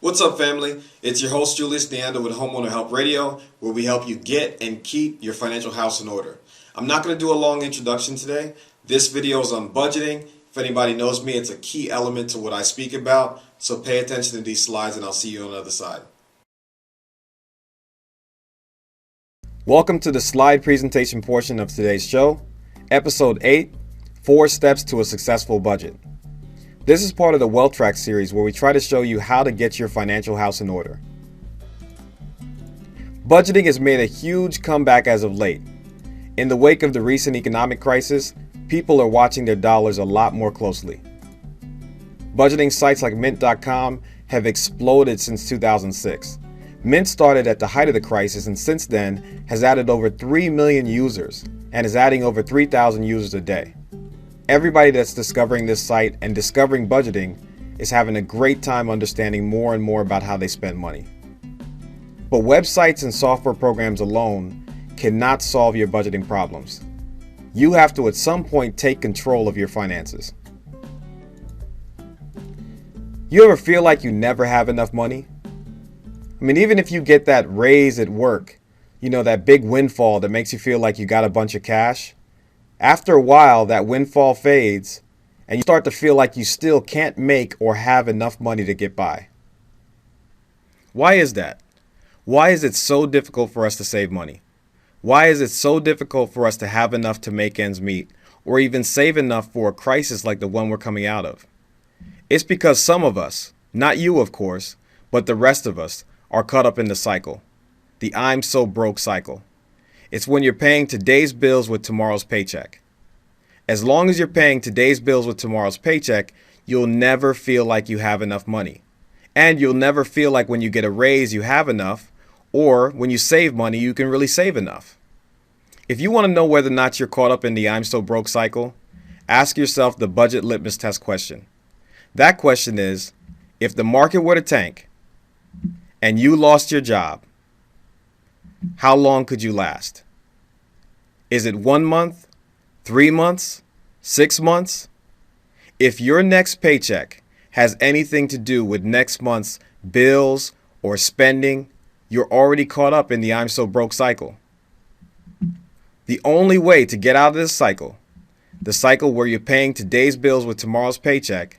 What's up, family? It's your host, Julius Nyanda with Homeowner Help Radio, where we help you get and keep your financial house in order. I'm not going to do a long introduction today. This video is on budgeting. If anybody knows me, it's a key element to what I speak about, so pay attention to these slides and I'll see you on the other side. Welcome to the slide presentation portion of today's show, Episode 8, 4 Steps to a Successful Budget. This is part of the Wealth Track series where we try to show you how to get your financial house in order. Budgeting has made a huge comeback as of late. In the wake of the recent economic crisis, people are watching their dollars a lot more closely. Budgeting sites like Mint.com have exploded since 2006. Mint started at the height of the crisis and since then has added over 3 million users and is adding over 3,000 users a day. Everybody that's discovering this site and discovering budgeting is having a great time understanding more and more about how they spend money. But websites and software programs alone cannot solve your budgeting problems. You have to at some point take control of your finances. You ever feel like you never have enough money? I mean, even if you get that raise at work, that big windfall that makes you feel like you got a bunch of cash, after a while, that windfall fades and you start to feel like you still can't make or have enough money to get by. Why is that? Why is it so difficult for us to save money? Why is it so difficult for us to have enough to make ends meet or even save enough for a crisis like the one we're coming out of? It's because some of us, not you of course, but the rest of us are caught up in the cycle, the I'm so broke cycle. It's when you're paying today's bills with tomorrow's paycheck. As long as you're paying today's bills with tomorrow's paycheck, you'll never feel like you have enough money. And you'll never feel like when you get a raise you have enough, or when you save money you can really save enough. If you want to know whether or not you're caught up in the I'm so broke cycle, ask yourself the budget litmus test question. That question is, if the market were to tank and you lost your job, how long could you last? Is it 1 month, 3 months, 6 months? If your next paycheck has anything to do with next month's bills or spending, you're already caught up in the I'm so broke cycle. The only way to get out of this cycle, the cycle where you're paying today's bills with tomorrow's paycheck,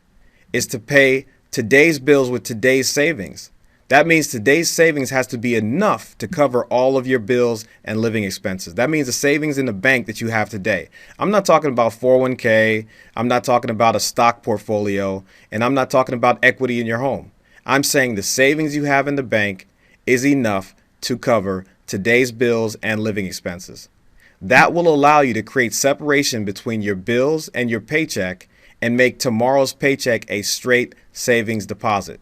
is to pay today's bills with today's savings. That means today's savings has to be enough to cover all of your bills and living expenses. That means the savings in the bank that you have today. I'm not talking about 401k. I'm not talking about a stock portfolio. And I'm not talking about equity in your home. I'm saying the savings you have in the bank is enough to cover today's bills and living expenses. That will allow you to create separation between your bills and your paycheck and make tomorrow's paycheck a straight savings deposit.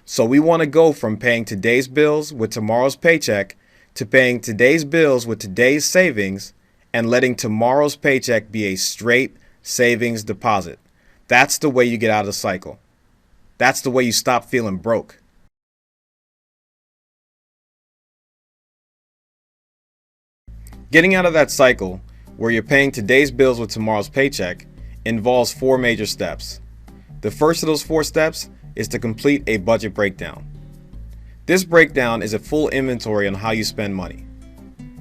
So we want to go from paying today's bills with tomorrow's paycheck to paying today's bills with today's savings and letting tomorrow's paycheck be a straight savings deposit. That's the way you get out of the cycle. That's the way you stop feeling broke. Getting out of that cycle where you're paying today's bills with tomorrow's paycheck involves 4 major steps. The first of those 4 steps is to complete a budget breakdown. This breakdown is a full inventory on how you spend money.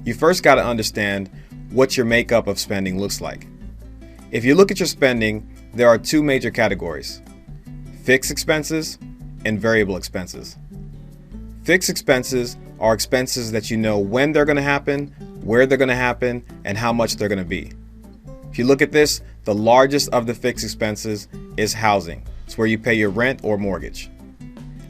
You first got to understand what your makeup of spending looks like. If you look at your spending, there are 2 major categories: fixed expenses and variable expenses. Fixed expenses are expenses that you know when they're going to happen, where they're going to happen, and how much they're going to be. If you look at this, the largest of the fixed expenses is housing. It's where you pay your rent or mortgage.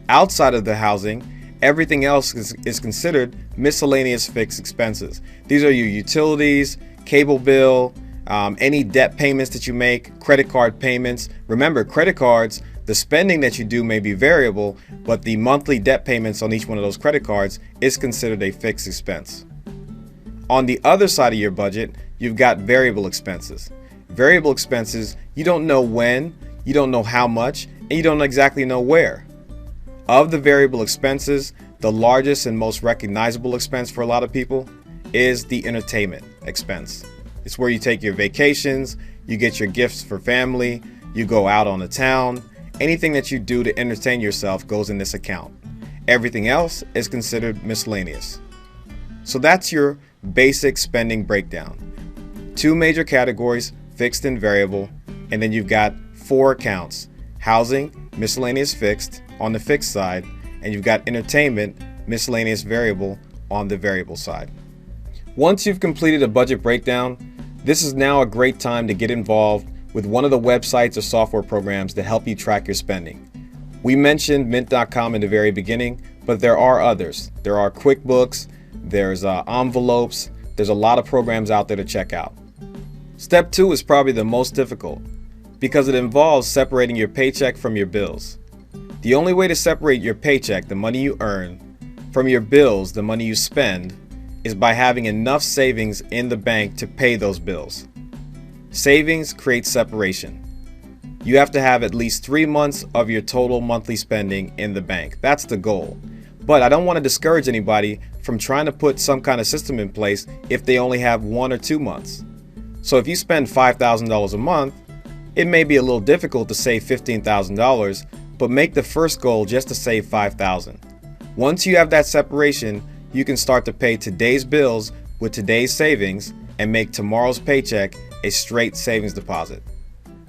Outside of the housing, everything else is considered miscellaneous fixed expenses. These are your utilities, cable bill, any debt payments that you make, credit card payments. Remember, credit cards, the spending that you do may be variable, but the monthly debt payments on each one of those credit cards is considered a fixed expense. On the other side of your budget, you've got variable expenses. Variable expenses, you don't know when, you don't know how much, and you don't exactly know where. Of the variable expenses, the largest and most recognizable expense for a lot of people is the entertainment expense. It's where you take your vacations, you get your gifts for family, you go out on the town. Anything that you do to entertain yourself goes in this account. Everything else is considered miscellaneous. So that's your basic spending breakdown. Two major categories, fixed and variable, and then you've got four accounts: housing, miscellaneous fixed on the fixed side, and you've got entertainment, miscellaneous variable on the variable side. Once you've completed a budget breakdown, this is now a great time to get involved with one of the websites or software programs that help you track your spending. We mentioned Mint.com in the very beginning, but there are others. There are QuickBooks, there's envelopes, there's a lot of programs out there to check out. Step 2 is probably the most difficult because it involves separating your paycheck from your bills. The only way to separate your paycheck, the money you earn, from your bills, the money you spend, is by having enough savings in the bank to pay those bills. Savings creates separation. You have to have at least 3 months of your total monthly spending in the bank. That's the goal. But I don't want to discourage anybody from trying to put some kind of system in place if they only have 1 or 2 months. So if you spend $5,000 a month, it may be a little difficult to save $15,000, but make the first goal just to save $5,000. Once you have that separation, you can start to pay today's bills with today's savings and make tomorrow's paycheck a straight savings deposit.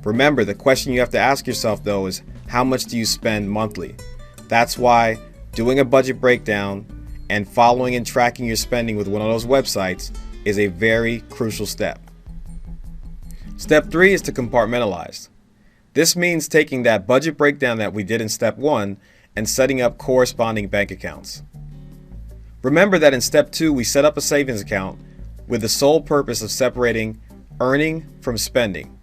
Remember, the question you have to ask yourself though is, how much do you spend monthly? That's why doing a budget breakdown and following and tracking your spending with one of those websites is a very crucial step. Step 3 is to compartmentalize. This means taking that budget breakdown that we did in step 1 and setting up corresponding bank accounts. Remember that in step 2 we set up a savings account with the sole purpose of separating earning from spending.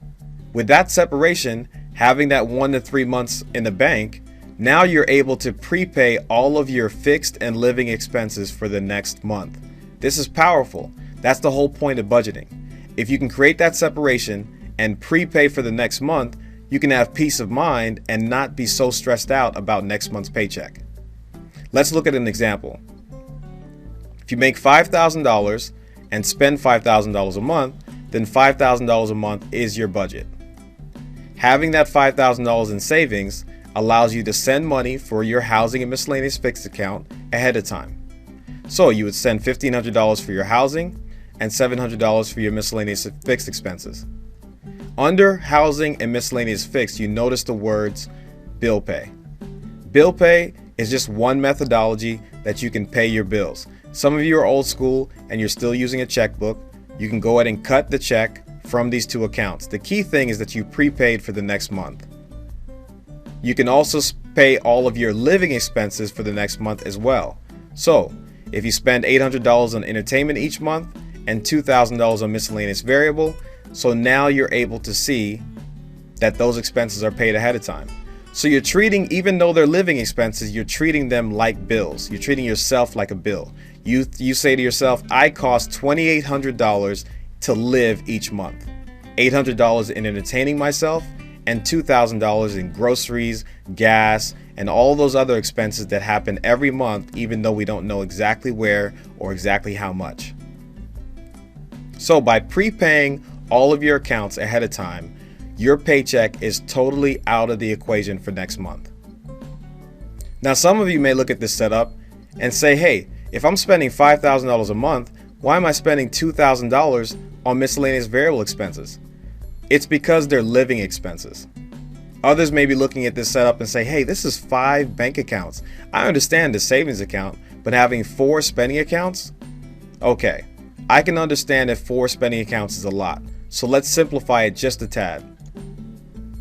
With that separation, having that 1 to 3 months in the bank, now you're able to prepay all of your fixed and living expenses for the next month. This is powerful. That's the whole point of budgeting. If you can create that separation and prepay for the next month, you can have peace of mind and not be so stressed out about next month's paycheck. Let's look at an example. If you make $5,000 and spend $5,000 a month, then $5,000 a month is your budget. Having that $5,000 in savings allows you to send money for your housing and miscellaneous fixed account ahead of time. So you would send $1,500 for your housing and $700 for your miscellaneous fixed expenses. Under housing and miscellaneous fixed, you notice the words bill pay. Bill pay is just one methodology that you can pay your bills. Some of you are old school and you're still using a checkbook. You can go ahead and cut the check from these two accounts. The key thing is that you prepaid for the next month. You can also pay all of your living expenses for the next month as well. So if you spend $800 on entertainment each month and $2,000 on miscellaneous variable, so now you're able to see that those expenses are paid ahead of time. So you're treating, even though they're living expenses, you're treating them like bills. You're treating yourself like a bill. You say to yourself, I cost $2,800 to live each month. $800 in entertaining myself and $2,000 in groceries, gas, and all those other expenses that happen every month, even though we don't know exactly where or exactly how much. So by prepaying all of your accounts ahead of time, your paycheck is totally out of the equation for next month. Now, some of you may look at this setup and say, hey, if I'm spending $5,000 a month, why am I spending $2,000 on miscellaneous variable expenses? It's because they're living expenses. Others may be looking at this setup and say, hey, this is 5 bank accounts. I understand the savings account, but having 4 spending accounts? Okay, I can understand if 4 spending accounts is a lot. So let's simplify it just a tad.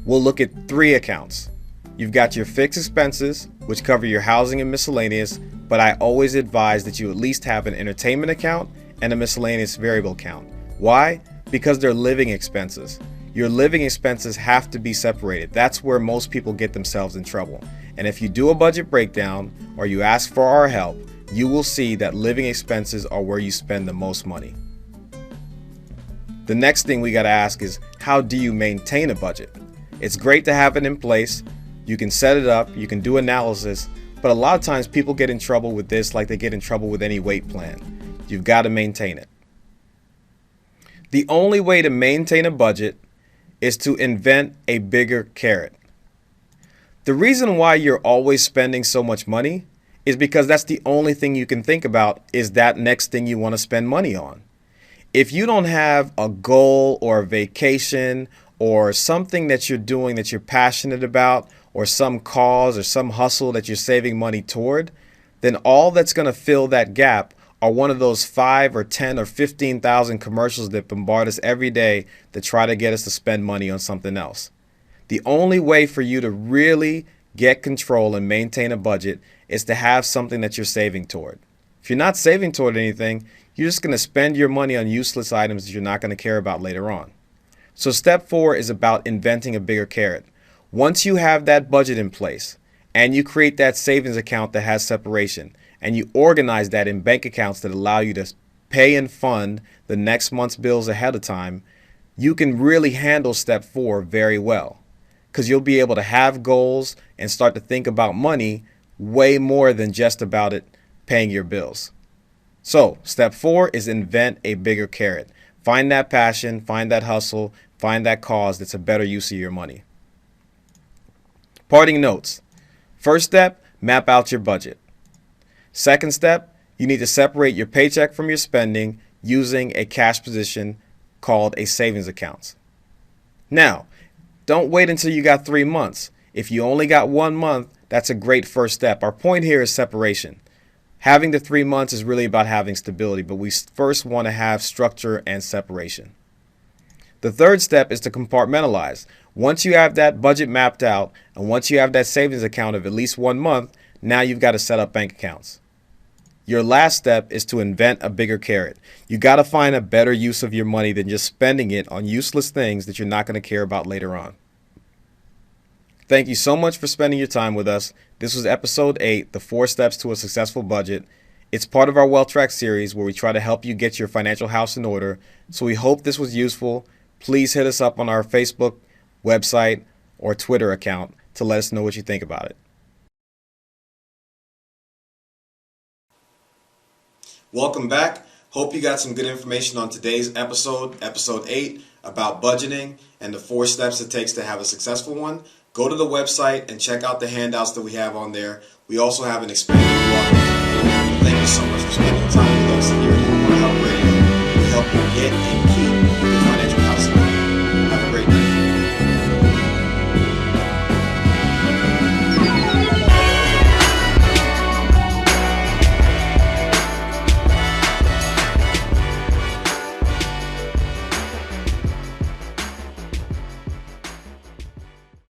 We'll look at 3 accounts. You've got your fixed expenses, which cover your housing and miscellaneous, but I always advise that you at least have an entertainment account and a miscellaneous variable account. Why? Because they're living expenses. Your living expenses have to be separated. That's where most people get themselves in trouble. And if you do a budget breakdown or you ask for our help, you will see that living expenses are where you spend the most money. The next thing we got to ask is, how do you maintain a budget? It's great to have it in place. You can set it up, you can do analysis, but a lot of times people get in trouble with this like they get in trouble with any weight plan. You've got to maintain it. The only way to maintain a budget is to invent a bigger carrot. The reason why you're always spending so much money is because that's the only thing you can think about is that next thing you want to spend money on. If you don't have a goal or a vacation or something that you're doing that you're passionate about or some cause or some hustle that you're saving money toward, then all that's going to fill that gap are one of those 5 or 10 or 15,000 commercials that bombard us every day to try to get us to spend money on something else. The only way for you to really get control and maintain a budget is to have something that you're saving toward. If you're not saving toward anything, you're just going to spend your money on useless items that you're not going to care about later on. So step 4 is about inventing a bigger carrot. Once you have that budget in place and you create that savings account that has separation and you organize that in bank accounts that allow you to pay and fund the next month's bills ahead of time, you can really handle step 4 very well because you'll be able to have goals and start to think about money way more than just about it paying your bills. So step 4 is invent a bigger carrot. Find that passion, find that hustle, find that cause that's a better use of your money. Parting notes. First step, map out your budget. Second step, you need to separate your paycheck from your spending using a cash position called a savings account. Now, don't wait until you got 3 months. If you only got 1 month, that's a great first step. Our point here is separation. Having the 3 months is really about having stability, but we first want to have structure and separation. The third step is to compartmentalize. Once you have that budget mapped out, and once you have that savings account of at least 1 month, now you've got to set up bank accounts. Your last step is to invent a bigger carrot. You got to find a better use of your money than just spending it on useless things that you're not going to care about later on. Thank you so much for spending your time with us. This was episode 8, the 4 steps to a successful budget. It's part of our Wealth Track series where we try to help you get your financial house in order. So we hope this was useful. Please hit us up on our Facebook, website, or Twitter account to let us know what you think about it. Welcome back. Hope you got some good information on today's episode 8, about budgeting and the 4 steps it takes to have a successful one. Go to the website and check out the handouts that we have on there. We also have an expanded blog